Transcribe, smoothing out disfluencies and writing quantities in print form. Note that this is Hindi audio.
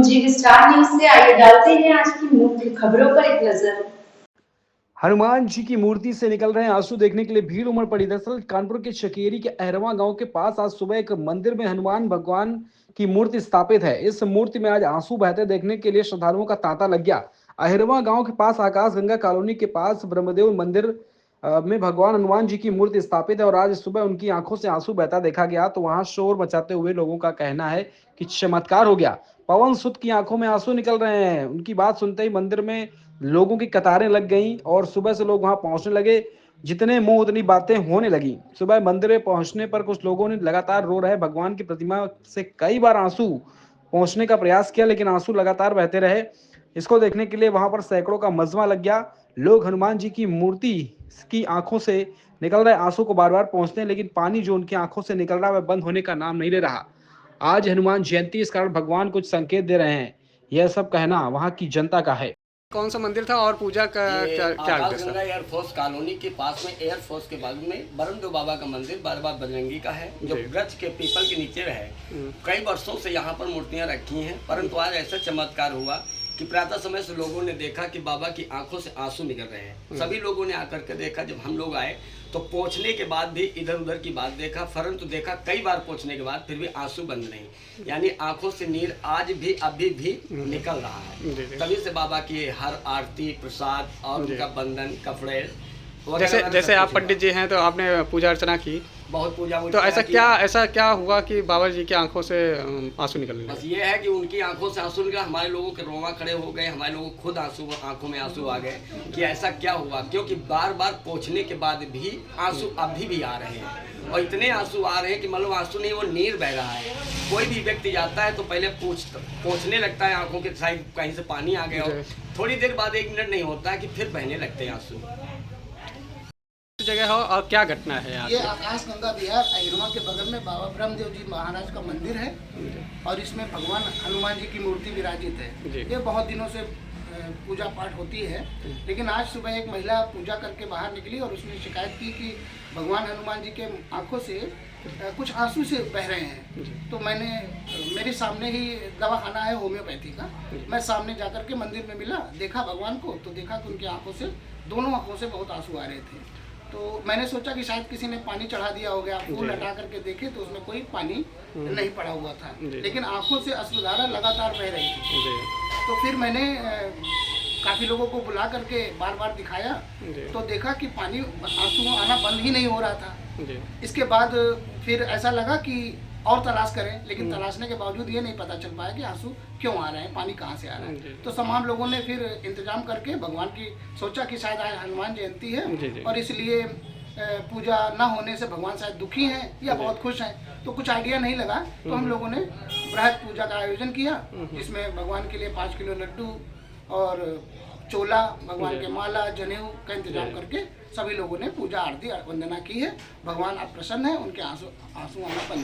जी स्टार न्यूज से आइए डालते हैं आज की मुख्य खबरों पर एक नजर। हनुमान जी की मूर्ति से निकल रहे आंसू देखने के लिए भीड़ उमड़ पड़ी। दरअसल कानपुर के चकेरी के अहरवा गांव के पास आज सुबह एक मंदिर में हनुमान भगवान की मूर्ति स्थापित है। इस मूर्ति में आज आंसू बहते देखने के लिए श्रद्धालुओं का तांता लग गया। अहरवा गांव के पास आकाश गंगा कॉलोनी के पास ब्रह्मदेव मंदिर में भगवान हनुमान जी की मूर्ति स्थापित है और आज सुबह उनकी आंखों से आंसू बहता देखा गया। तो वहां शोर मचाते हुए लोगों का कहना है कि चमत्कार हो गया। पवन सुत की आंखों में आंसू निकल रहे हैं। उनकी बात सुनते ही मंदिर में लोगों की कतारें लग गईं और सुबह से लोग वहां पहुंचने लगे। जितने मुंह उतनी बातें होने लगी। सुबह मंदिर में पहुंचने पर कुछ लोगों ने लगातार रो रहे भगवान की प्रतिमा से कई बार आंसू पहुंचने का प्रयास किया, लेकिन आंसू लगातार बहते रहे। इसको देखने के लिए वहां पर सैकड़ों का मजमा लग गया। लोग हनुमान जी की मूर्ति की आंखों से निकल रहे आंसू को बार बार पहुंचते हैं, लेकिन पानी जो उनकी आंखों से निकल रहा है वह बंद होने का नाम नहीं ले रहा। आज हनुमान जयंती, इस कारण भगवान कुछ संकेत दे रहे हैं। यह सब कहना वहां की जनता का है। कौन सा मंदिर था और पूजा का क्या आकाश गंगा एयरफोर्स कॉलोनी के पास में एयरफोर्स के बाजू में ब्रह्मदेव बाबा का मंदिर बाबा बजरंगी का है, जो वृक्ष के पीपल के नीचे है। कई वर्षों से यहाँ पर मूर्तियाँ रखी हैं, परंतु आज ऐसा चमत्कार हुआ कि प्रातः समय से लोगों ने देखा कि बाबा की आंखों से आंसू निकल रहे हैं। सभी लोगों ने आकर के देखा। जब हम लोग आए तो पहुंचने के बाद भी इधर उधर की बात देखा, परंतु देखा कई बार पहुंचने के बाद फिर भी आंसू बंद नहीं, यानी आंखों से नीर आज भी अभी भी निकल रहा है। तभी से बाबा की हर आरती प्रसाद और उनका बंधन कपड़े जैसे आप पंडित जी हैं तो आपने पूजा अर्चना की, बहुत पूजा। तो ऐसा क्या हुआ कि बाबा जी की आंखों से आंसू निकलने लगे? बस ये है कि उनकी आंखों से आंसू निकला, हमारे लोगों के रोंवा खड़े हो गए, हमारे लोगों को खुद आंखों में आंसू आ गए कि ऐसा क्या हुआ, क्योंकि बार बार पहुंचने के बाद भी आंसू अभी भी आ रहे हैं। और इतने आंसू आ रहे हैं कि मतलब आंसू नहीं, वो नीर बह रहा है। कोई भी व्यक्ति जाता है तो पहले पहुंचने लगता है, आंखों के साइड कहीं से पानी आ गया हो, थोड़ी देर बाद 1 मिनट नहीं होता है कि फिर बहने लगते हैं आंसू। जगह हो और क्या घटना है यहाँ? ये आकाश गंगा विहार अहिरवा के बगल में बाबा ब्रह्मदेव जी महाराज का मंदिर है और इसमें भगवान हनुमान जी की मूर्ति विराजित है। ये बहुत दिनों से पूजा पाठ होती है, लेकिन आज सुबह एक महिला पूजा करके बाहर निकली और उसने शिकायत की कि भगवान हनुमान जी के आंखों से कुछ आंसू से बह रहे हैं। तो मेरे सामने ही दवाखाना है होम्योपैथी का, मैं सामने जाकर के मंदिर में मिला, देखा भगवान को, तो देखा कि उनकी आंखों से, दोनों आंखों से बहुत आंसू आ रहे थे। तो मैंने सोचा कि शायद किसी ने पानी चढ़ा दिया हो गया। फूल हटा करके देखे तो उसमें कोई पानी नहीं पड़ा हुआ था, लेकिन आंखों से अश्रुधारा लगातार बह रही थी। तो फिर मैंने काफ़ी लोगों को बुला करके बार बार दिखाया, तो देखा कि पानी, आंसू आना बंद ही नहीं हो रहा था। इसके बाद फिर ऐसा लगा कि और तलाश करें, लेकिन तलाशने के बावजूद ये नहीं पता चल पाया कि आंसू क्यों आ रहे हैं, पानी कहाँ से आ रहा है। तो तमाम लोगों ने फिर इंतजाम करके भगवान की सोचा कि शायद आज हनुमान जयंती है और इसलिए पूजा ना होने से भगवान शायद दुखी हैं या बहुत खुश हैं। तो कुछ आइडिया नहीं लगा, तो हम लोगों ने बृहद पूजा का आयोजन किया, जिसमें भगवान के लिए 5 किलो लड्डू और चोला, भगवान के माला, जनेऊ का इंतजाम करके सभी लोगों ने पूजा आरती वंदना की है। भगवान अब प्रसन्न है, उनके आंसू आना बंद।